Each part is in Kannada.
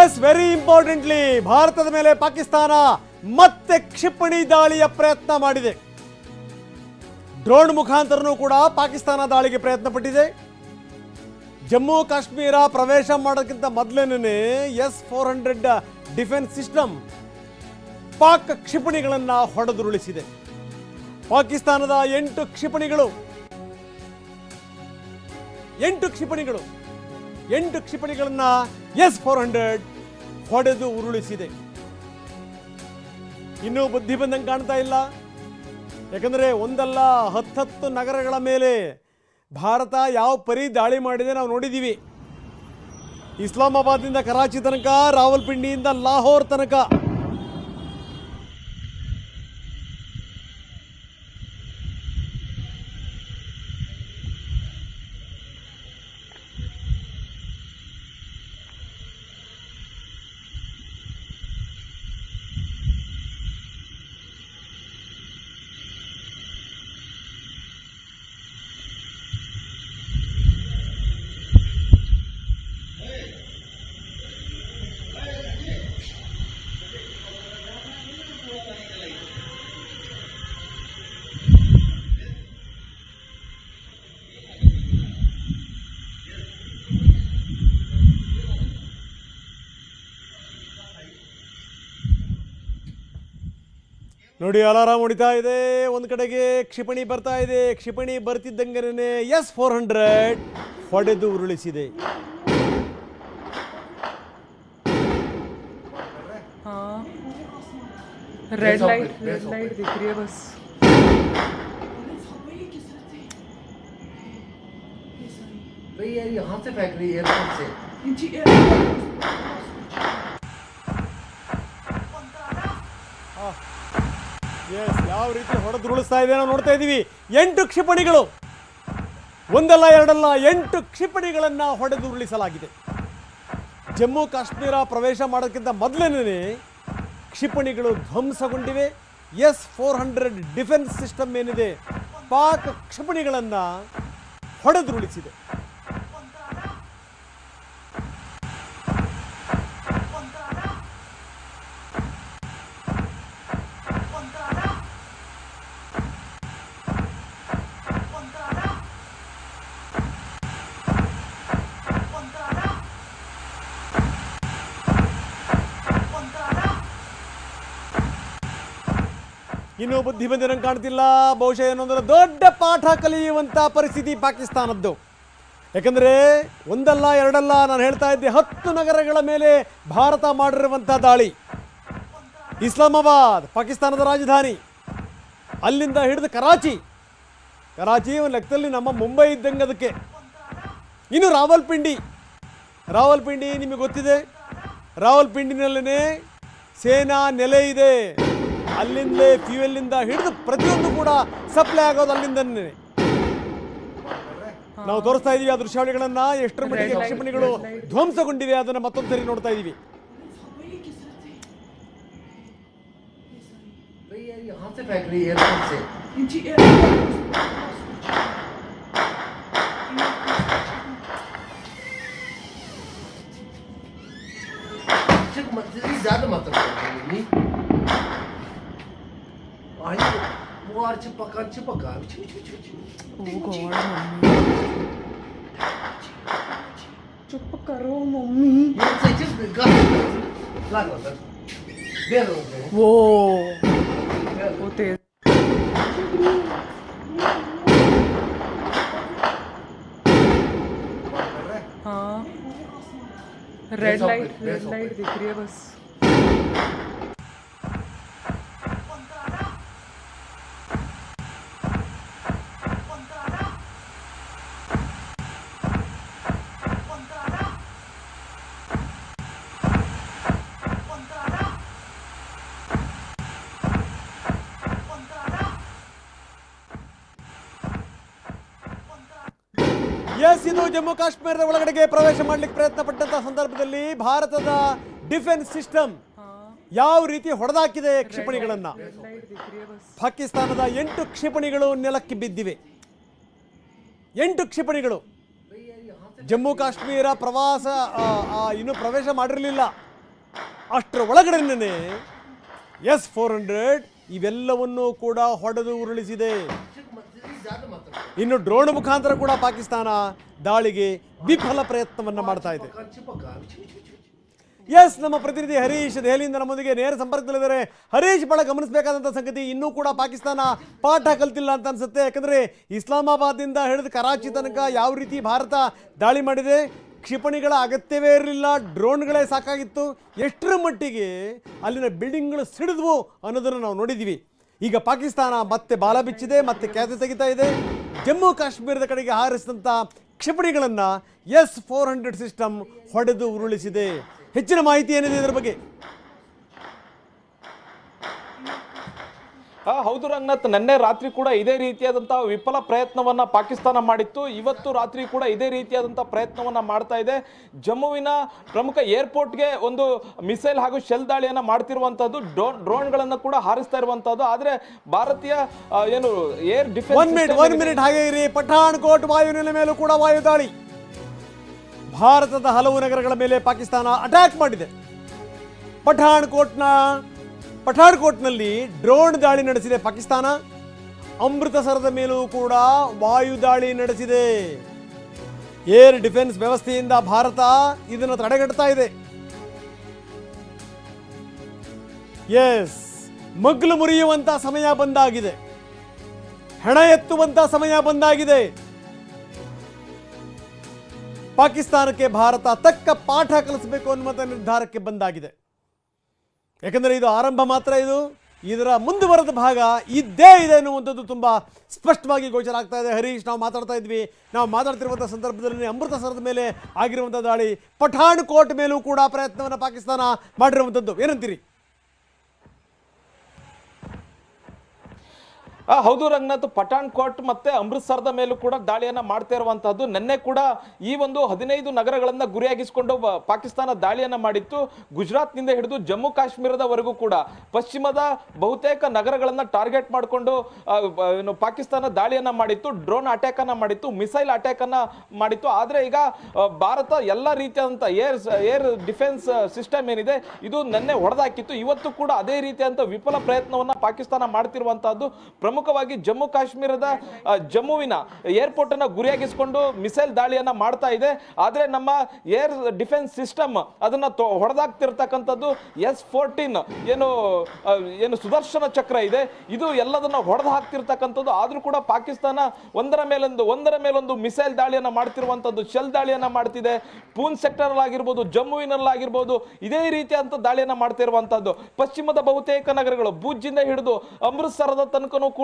ಎಸ್, ವೆರಿ ಇಂಪಾರ್ಟೆಂಟ್ಲಿ ಭಾರತದ ಮೇಲೆ ಪಾಕಿಸ್ತಾನ ಮತ್ತೆ ಕ್ಷಿಪಣಿ ದಾಳಿಯ ಪ್ರಯತ್ನ ಮಾಡಿದೆ. ಡ್ರೋನ್ ಮುಖಾಂತರನೂ ಕೂಡ ಪಾಕಿಸ್ತಾನ ದಾಳಿಗೆ ಪ್ರಯತ್ನ ಪಟ್ಟಿದೆ. ಜಮ್ಮು ಕಾಶ್ಮೀರ ಪ್ರವೇಶ ಮಾಡೋಕ್ಕಿಂತ ಮೊದಲೇನೇ S-400 ಡಿಫೆನ್ಸ್ ಸಿಸ್ಟಮ್ ಪಾಕ್ ಕ್ಷಿಪಣಿಗಳನ್ನು ಹೊಡೆದುರುಳಿಸಿದೆ. ಪಾಕಿಸ್ತಾನದ 8 ಕ್ಷಿಪಣಿಗಳನ್ನು S-400 ಹೊಡೆದು ಉರುಳಿಸಿದೆ. ಇನ್ನೂ ಬುದ್ಧಿ ಬಂದಂಗೆ ಕಾಣ್ತಾ ಇಲ್ಲ. ಯಾಕಂದರೆ ಒಂದಲ್ಲ 10 ನಗರಗಳ ಮೇಲೆ ಭಾರತ ಯಾವ ಪರಿ ದಾಳಿ ಮಾಡಿದೆ ನಾವು ನೋಡಿದ್ದೀವಿ. ಇಸ್ಲಾಮಾಬಾದ್ನಿಂದ ಕರಾಚಿ ತನಕ, ರಾವಲ್ಪಿಂಡಿಯಿಂದ ಲಾಹೋರ್ ತನಕ. ನೋಡಿ, ಅಲಾರಾಮ್ ಹೊಡಿತಾ ಇದೆ. ಒಂದು ಕಡೆಗೆ ಕ್ಷಿಪಣಿ ಬರ್ತಾ ಇದೆ. ಕ್ಷಿಪಣಿ ಬರ್ತಿದ್ದಂಗೆನೇ S-400 ಹೊಡೆದು ಉರುಳಿಸಿದೆ. रेड लाइट दिख रही है बस. भाई यार यहाँ से फेंक रही है एयरपोर्ट से. ಎಸ್, ಯಾವ ರೀತಿ ಹೊಡೆದು ಉರುಳಿಸ್ತಾ ಇದೆ ನಾವು ನೋಡ್ತಾ ಇದ್ದೀವಿ. 8 ಕ್ಷಿಪಣಿಗಳು, ಒಂದಲ್ಲ ಎರಡಲ್ಲ 8 ಕ್ಷಿಪಣಿಗಳನ್ನು ಹೊಡೆದು ಉರುಳಿಸಲಾಗಿದೆ. ಜಮ್ಮು ಕಾಶ್ಮೀರ ಪ್ರವೇಶ ಮಾಡೋಕ್ಕಿಂತ ಮೊದಲೇನೇ ಕ್ಷಿಪಣಿಗಳು ಧ್ವಂಸಗೊಂಡಿವೆ. S-400 ಡಿಫೆನ್ಸ್ ಸಿಸ್ಟಮ್ ಏನಿದೆ, ಪಾಕ್ ಕ್ಷಿಪಣಿಗಳನ್ನು ಹೊಡೆದುರುಳಿಸಿದೆ. ಇನ್ನೂ ಬುದ್ಧಿ ಬಂದಿರಂಗೆ ಕಾಣ್ತಿಲ್ಲ. ಬಹುಶಃ ಏನೊಂದರ ದೊಡ್ಡ ಪಾಠ ಕಲಿಯುವಂಥ ಪರಿಸ್ಥಿತಿ ಪಾಕಿಸ್ತಾನದ್ದು. ಯಾಕಂದರೆ ಒಂದಲ್ಲ ಎರಡಲ್ಲ, ನಾನು ಹೇಳ್ತಾ ಇದ್ದೆ, 10 ನಗರಗಳ ಮೇಲೆ ಭಾರತ ಮಾಡಿರುವಂಥ ದಾಳಿ. ಇಸ್ಲಾಮಾಬಾದ್ ಪಾಕಿಸ್ತಾನದ ರಾಜಧಾನಿ, ಅಲ್ಲಿಂದ ಹಿಡಿದು ಕರಾಚಿ ಒಂದು ಲೆಕ್ಕದಲ್ಲಿ ನಮ್ಮ ಮುಂಬೈ ಇದ್ದಂಗೆ ಅದಕ್ಕೆ. ಇನ್ನು ರಾವಲ್ಪಿಂಡಿ ನಿಮಗೆ ಗೊತ್ತಿದೆ. ರಾವಲ್ಪಿಂಡಿನಲ್ಲೇ ಸೇನಾ ನೆಲೆ ಇದೆ. ಅಲ್ಲಿಂದಲೇ ಫ್ಯೂಯಲ್ನಿಂದ ಹಿಡಿದು ಪ್ರತಿಯೊಂದು ಕೂಡ ಸಪ್ಲೈ ಆಗೋದು ಅಲ್ಲಿಂದನೇ. ನಾವು ತೋರಿಸ್ತಾ ಇದೀವಿ ಆ ದೃಶ್ಯಾವಳಿಗಳನ್ನ. ಎಷ್ಟರ ಮಟ್ಟಿಗೆ ಕ್ಷಿಪಣಿಗಳು ಧ್ವಂಸಗೊಂಡಿವೆ ಅದನ್ನು ಮತ್ತೊಂದು ಸರಿ ನೋಡ್ತಾ ಇದೀವಿ. ज्यादा मात्रा Buar cepakan. Oh God, चुप करो मम्मी. वो तेज. हाँ, रेड लाइट दिख रही है बस. ಎಸ್, ಇದು ಜಮ್ಮು ಕಾಶ್ಮೀರದ ಒಳಗಡೆಗೆ ಪ್ರವೇಶ ಮಾಡಲಿಕ್ಕೆ ಪ್ರಯತ್ನ ಪಟ್ಟಂತ ಸಂದರ್ಭದಲ್ಲಿ ಭಾರತದ ಡಿಫೆನ್ಸ್ ಸಿಸ್ಟಮ್ ಯಾವ ರೀತಿ ಹೊಡೆದಾಕಿದೆ ಕ್ಷಿಪಣಿಗಳನ್ನು. ಪಾಕಿಸ್ತಾನದ 8 ಕ್ಷಿಪಣಿಗಳು ನೆಲಕ್ಕೆ ಬಿದ್ದಿವೆ. 8 ಕ್ಷಿಪಣಿಗಳು. ಜಮ್ಮು ಕಾಶ್ಮೀರ ಇನ್ನೂ ಪ್ರವೇಶ ಮಾಡಿರಲಿಲ್ಲ. ಅಷ್ಟರ ಒಳಗಡೆನೇ S-400 ಇವೆಲ್ಲವನ್ನೂ ಕೂಡ ಹೊಡೆದು ಉರುಳಿಸಿದೆ. ಇನ್ನು ಡ್ರೋನ್ ಮುಖಾಂತರ ಕೂಡ ಪಾಕಿಸ್ತಾನ ದಾಳಿಗೆ ವಿಫಲ ಪ್ರಯತ್ನವನ್ನ ಮಾಡ್ತಾ ಇದೆ. ಎಸ್, ನಮ್ಮ ಪ್ರತಿನಿಧಿ ಹರೀಶ್ ದೆಹಲಿಯಿಂದ ನಮ್ಮೊಂದಿಗೆ ನೇರ ಸಂಪರ್ಕದಲ್ಲಿದ್ದಾರೆ. ಹರೀಶ್, ಬಹಳ ಗಮನಿಸಬೇಕಾದಂಥ ಸಂಗತಿ, ಇನ್ನೂ ಕೂಡ ಪಾಕಿಸ್ತಾನ ಪಾಠ ಕಲ್ತಿಲ್ಲ ಅಂತ ಅನ್ಸುತ್ತೆ. ಯಾಕಂದ್ರೆ ಇಸ್ಲಾಮಾಬಾದ್ನಿಂದ ಹಿಡಿದು ಕರಾಚಿ ತನಕ ಯಾವ ರೀತಿ ಭಾರತ ದಾಳಿ ಮಾಡಿದೆ, ಕ್ಷಿಪಣಿಗಳ ಅಗತ್ಯವೇ ಇರಲಿಲ್ಲ, ಡ್ರೋನ್ಗಳೇ ಸಾಕಾಗಿತ್ತು. ಎಷ್ಟರ ಮಟ್ಟಿಗೆ ಅಲ್ಲಿನ ಬಿಲ್ಡಿಂಗ್ಗಳು ಸಿಡಿದ್ವು ಅನ್ನೋದನ್ನು ನಾವು ನೋಡಿದ್ದೀವಿ. ಈಗ ಪಾಕಿಸ್ತಾನ ಮತ್ತೆ ಬಾಲ ಬಿಚ್ಚಿದೆ, ಮತ್ತೆ ಖ್ಯಾತಿ ತೆಗಿತಾ ಇದೆ. ಜಮ್ಮು ಕಾಶ್ಮೀರದ ಕಡೆಗೆ ಹಾರಿಸಿದಂಥ ಕ್ಷಿಪಣಿಗಳನ್ನು S-400 ಸಿಸ್ಟಮ್ ಹೊಡೆದು ಉರುಳಿಸಿದೆ. ಹೆಚ್ಚಿನ ಮಾಹಿತಿ ಏನಿದೆ ಇದರ ಬಗ್ಗೆ? ಹೌದು ರಂಗನಾಥ್, ನಿನ್ನೆ ರಾತ್ರಿ ಕೂಡ ಇದೇ ರೀತಿಯಾದಂತಹ ವಿಫಲ ಪ್ರಯತ್ನವನ್ನ ಪಾಕಿಸ್ತಾನ ಮಾಡಿತ್ತು. ಇವತ್ತು ರಾತ್ರಿ ಕೂಡ ಇದೇ ರೀತಿಯಾದಂತಹ ಪ್ರಯತ್ನವನ್ನ ಮಾಡ್ತಾ ಇದೆ. ಜಮ್ಮುವಿನ ಪ್ರಮುಖ ಏರ್ಪೋರ್ಟ್ಗೆ ಒಂದು ಮಿಸೈಲ್ ಹಾಗೂ ಶೆಲ್ ದಾಳಿಯನ್ನ ಮಾಡ್ತಿರುವಂತದ್ದು, ಡ್ರೋನ್ಗಳನ್ನು ಕೂಡ ಹಾರಿಸ್ತಾ ಇರುವಂತದ್ದು. ಆದ್ರೆ ಭಾರತೀಯ ಏನು ಏರ್ ಡಿಫೆನ್ಸ್ ಒನ್ ಮಿನಿಟ್ ಹಾಗೆ ಇರಿ. ಪಠಾಣ್ಕೋಟ್ ವಾಯುನೆಲೆ ಮೇಲೂ ಕೂಡ ವಾಯು ದಾಳಿ. ಭಾರತದ ಹಲವು ನಗರಗಳ ಮೇಲೆ ಪಾಕಿಸ್ತಾನ ಅಟ್ಯಾಕ್ ಮಾಡಿದೆ. ಪಠಾಣ್ಕೋಟ್ನಲ್ಲಿ ಡ್ರೋನ್ ದಾಳಿ ನಡೆಸಿದೆ ಪಾಕಿಸ್ತಾನ. ಅಮೃತಸರದ ಮೇಲೂ ಕೂಡ ವಾಯು ದಾಳಿ ನಡೆಸಿದೆ. ಏರ್ ಡಿಫೆನ್ಸ್ ವ್ಯವಸ್ಥೆಯಿಂದ ಭಾರತ ಇದನ್ನು ತಡೆಗಟ್ತಾ ಇದೆ. ಎಸ್, ಮಗ್ಲು ಮುರಿಯುವಂತ ಸಮಯ ಬಂದಾಗಿದೆ, ಹೆಣ ಎತ್ತುವಂತ ಸಮಯ ಬಂದಾಗಿದೆ. ಪಾಕಿಸ್ತಾನಕ್ಕೆ ಭಾರತ ತಕ್ಕ ಪಾಠ ಕಲಿಸಬೇಕು ಅನ್ನುವಂಥ ನಿರ್ಧಾರಕ್ಕೆ ಬಂದಾಗಿದೆ. ಯಾಕಂದರೆ ಇದು ಆರಂಭ ಮಾತ್ರ, ಇದರ ಮುಂದುವರೆದ ಭಾಗ ಇದ್ದೇ ಇದೆ ಅನ್ನುವಂಥದ್ದು ತುಂಬ ಸ್ಪಷ್ಟವಾಗಿ ಗೋಚರ ಆಗ್ತಾ ಇದೆ. ಹರೀಶ್, ನಾವು ಮಾತಾಡ್ತಿರುವಂಥ ಸಂದರ್ಭದಲ್ಲಿ ಅಮೃತಸರದ ಮೇಲೆ ಆಗಿರುವಂಥ ದಾಳಿ, ಪಠಾಣ್ಕೋಟ್ ಮೇಲೂ ಕೂಡ ಪ್ರಯತ್ನವನ್ನು ಪಾಕಿಸ್ತಾನ ಮಾಡಿರುವಂಥದ್ದು, ಏನಂತೀರಿ? ಹೌದು ರಂಗನಾಥ್, ಪಠಾಣ್ಕೋಟ್ ಮತ್ತೆ ಅಮೃತಸರದ ಮೇಲೂ ಕೂಡ ದಾಳಿಯನ್ನ ಮಾಡ್ತಾ ಇರುವಂತಹದ್ದು. ನಿನ್ನೆ ಕೂಡ ಈ ಒಂದು 15 ನಗರಗಳನ್ನ ಗುರಿಯಾಗಿಸಿಕೊಂಡು ಪಾಕಿಸ್ತಾನ ದಾಳಿಯನ್ನ ಮಾಡಿತ್ತು. ಗುಜರಾತ್ನಿಂದ ಹಿಡಿದು ಜಮ್ಮು ಕಾಶ್ಮೀರದವರೆಗೂ ಕೂಡ ಪಶ್ಚಿಮದ ಬಹುತೇಕ ನಗರಗಳನ್ನ ಟಾರ್ಗೆಟ್ ಮಾಡಿಕೊಂಡು ಪಾಕಿಸ್ತಾನ ದಾಳಿಯನ್ನ ಮಾಡಿತ್ತು, ಡ್ರೋನ್ ಅಟ್ಯಾಕ್ ಅನ್ನ ಮಾಡಿತ್ತು, ಮಿಸೈಲ್ ಅಟ್ಯಾಕ್ ಅನ್ನ ಮಾಡಿತ್ತು. ಆದ್ರೆ ಈಗ ಭಾರತ ಎಲ್ಲ ರೀತಿಯಾದಂತ ಏರ್ ಡಿಫೆನ್ಸ್ ಸಿಸ್ಟಮ್ ಏನಿದೆ ಇದು ನಿನ್ನೆ ಹೊಡೆದಾಕಿತ್ತು. ಇವತ್ತು ಕೂಡ ಅದೇ ರೀತಿಯಾದಂತ ವಿಫಲ ಪ್ರಯತ್ನವನ್ನ ಪಾಕಿಸ್ತಾನ ಮಾಡ್ತಿರುವಂತಹದ್ದು. ಪ್ರಮುಖವಾಗಿ ಜಮ್ಮು ಕಾಶ್ಮೀರದ ಜಮ್ಮುವಿನ ಏರ್ಪೋರ್ಟ್ ಅನ್ನು ಗುರಿಯಾಗಿಸಿಕೊಂಡು ಮಿಸೈಲ್ ದಾಳಿಯನ್ನ ಮಾಡ್ತಾ ಇದೆ. ಆದ್ರೆ ನಮ್ಮ ಏರ್ ಡಿಫೆನ್ಸ್ ಸಿಸ್ಟಮ್ ಅದನ್ನ ಹೊಡೆದಾಗ್ತಿರ್ತಕ್ಕಂಥದ್ದು S-14 ಏನು ಸುದರ್ಶನ ಚಕ್ರ ಇದೆ, ಇದು ಎಲ್ಲದನ್ನ ಹೊಡೆದು ಹಾಕ್ತಿರ್ತಕ್ಕಂಥದ್ದು. ಆದ್ರೂ ಕೂಡ ಪಾಕಿಸ್ತಾನ ಒಂದರ ಮೇಲೊಂದು ಮಿಸೈಲ್ ದಾಳಿಯನ್ನ ಮಾಡ್ತಿರುವಂತದ್ದು, ಶೆಲ್ ದಾಳಿಯನ್ನ ಮಾಡ್ತಿದೆ. ಪೂಂಚ್ ಸೆಕ್ಟರ್ ಆಗಿರ್ಬೋದು, ಜಮ್ಮುವಿನಲ್ಲಾಗಿರ್ಬೋದು ಇದೇ ರೀತಿಯಂತ ದಾಳಿಯನ್ನ ಮಾಡ್ತಿರುವಂತದ್ದು. ಪಶ್ಚಿಮದ ಬಹುತೇಕ ನಗರಗಳು ಭುಜ್ಜಿಂದ ಹಿಡಿದು ಅಮೃತಸರದ ತನಕನೂ ಕೂಡ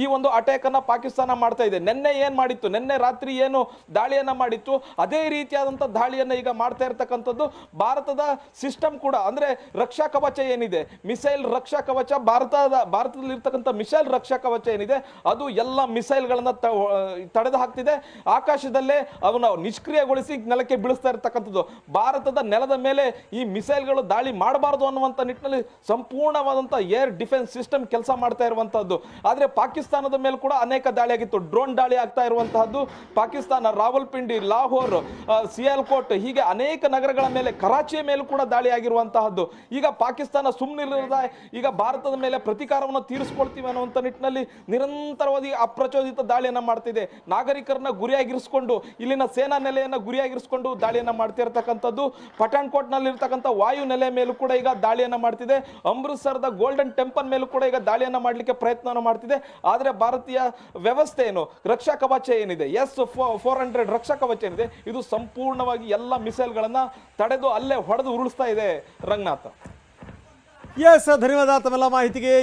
ಈ ಒಂದು ಅಟ್ಯಾಕ್ ಅನ್ನ ಪಾಕಿಸ್ತಾನ ಮಾಡ್ತಾ ಇದೆ. ನಿನ್ನೆ ರಾತ್ರಿ ಏನು ದಾಳಿಯನ್ನ ಮಾಡಿತ್ತು ಅದೇ ರೀತಿಯಾದಂತ ದಾಳಿಯನ್ನ ಈಗ ಮಾಡ್ತಾ ಇರತಕ್ಕಂಥದ್ದು. ಭಾರತದ ಸಿಸ್ಟಮ್ ಕೂಡ ಅಂದ್ರೆ ರಕ್ಷಾ ಕವಚ ಏನಿದೆ, ಮಿಸೈಲ್ ರಕ್ಷಾ ಕವಚ, ಭಾರತದಲ್ಲಿ ಇರ್ತಕ್ಕಂಥ ಮಿಸೈಲ್ ರಕ್ಷಾ ಕವಚ ಏನಿದೆ ಅದು ಎಲ್ಲ ಮಿಸೈಲ್ಗಳನ್ನ ತಡೆದು ಹಾಕ್ತಿದೆ. ಆಕಾಶದಲ್ಲೇ ಅವನ್ನ ನಿಷ್ಕ್ರಿಯಗೊಳಿಸಿ ನೆಲಕ್ಕೆ ಬೀಳಿಸ್ತಾ ಇರತಕ್ಕಂಥದ್ದು. ಭಾರತದ ನೆಲದ ಮೇಲೆ ಈ ಮಿಸೈಲ್ಗಳು ದಾಳಿ ಮಾಡಬಾರದು ಅನ್ನುವಂಥ ನಿಟ್ಟಿನಲ್ಲಿ ಸಂಪೂರ್ಣವಾದಂಥ ಏರ್ ಡಿಫೆನ್ಸ್ ಸಿಸ್ಟಮ್ ಕೆಲಸ ಮಾಡ್ತಾ ಇರುವಂತಹದ್ದು. ಆದ್ರೆ ಪಾಕಿಸ್ತಾನದ ಮೇಲೆ ಕೂಡ ಅನೇಕ ದಾಳಿ ಆಗಿತ್ತು, ಡ್ರೋನ್ ದಾಳಿ ಆಗ್ತಾ ಇರುವಂತಹದ್ದು. ಪಾಕಿಸ್ತಾನ ರಾವಲ್ಪಿಂಡಿ, ಲಾಹೋರ್, ಸಿಯಾಲ್ಕೋಟ್ ಹೀಗೆ ಅನೇಕ ನಗರಗಳ ಮೇಲೆ, ಕರಾಚಿಯ ಮೇಲೂ ಕೂಡ ದಾಳಿ ಆಗಿರುವಂತಹದ್ದು. ಈಗ ಪಾಕಿಸ್ತಾನ ಸುಮ್ಮನಿಲ್ಲದ ಈಗ ಭಾರತದ ಮೇಲೆ ಪ್ರತೀಕಾರವನ್ನು ತೀರಿಸಿಕೊಳ್ತೀವಿ ಅನ್ನುವಂಥ ನಿಟ್ಟಿನಲ್ಲಿ ನಿರಂತರವಾಗಿ ಅಪ್ರಚೋದಿತ ದಾಳಿಯನ್ನ ಮಾಡ್ತಿದೆ. ನಾಗರಿಕರನ್ನ ಗುರಿಯಾಗಿರಿಸಿಕೊಂಡು, ಇಲ್ಲಿನ ಸೇನಾ ನೆಲೆಯನ್ನ ಗುರಿಯಾಗಿರಿಸಿಕೊಂಡು ದಾಳಿಯನ್ನ ಮಾಡ್ತಿರ್ತಕ್ಕಂಥದ್ದು. ಪಠಾಣ್ಕೋಟ್ ನಲ್ಲಿ ಇರ್ತಕ್ಕಂಥ ವಾಯು ನೆಲೆ ಮೇಲೂ ಕೂಡ ಈಗ ದಾಳಿಯನ್ನ ಮಾಡ್ತಿದೆ. ಅಮೃತಸರದ ಗೋಲ್ಡನ್ ಟೆಂಪಲ್ ಮೇಲೂ ಕೂಡ ಈಗ ದಾಳಿಯನ್ನ ಮಾಡಲಿಕ್ಕೆ ಪ್ರಯತ್ನ ಮಾಡ್ತಿದೆ. ಆದ್ರೆ ಭಾರತೀಯ ವ್ಯವಸ್ಥೆ ರಕ್ಷಾ ಕವಚ ಏನಿದೆ, S-400 ರಕ್ಷಾ ಕವಚ ಏನಿದೆ ಇದು ಸಂಪೂರ್ಣವಾಗಿ ಎಲ್ಲ ಮಿಸೈಲ್ಗಳನ್ನ ತಡೆದು ಅಲ್ಲೇ ಹೊಡೆದು ಉರುಳಿಸ್ತಾ ಇದೆ ರಂಗನಾಥ್. ಎಸ್, ಧನ್ಯವಾದ ತಮ್ಮೆಲ್ಲ ಮಾಹಿತಿಗೆ.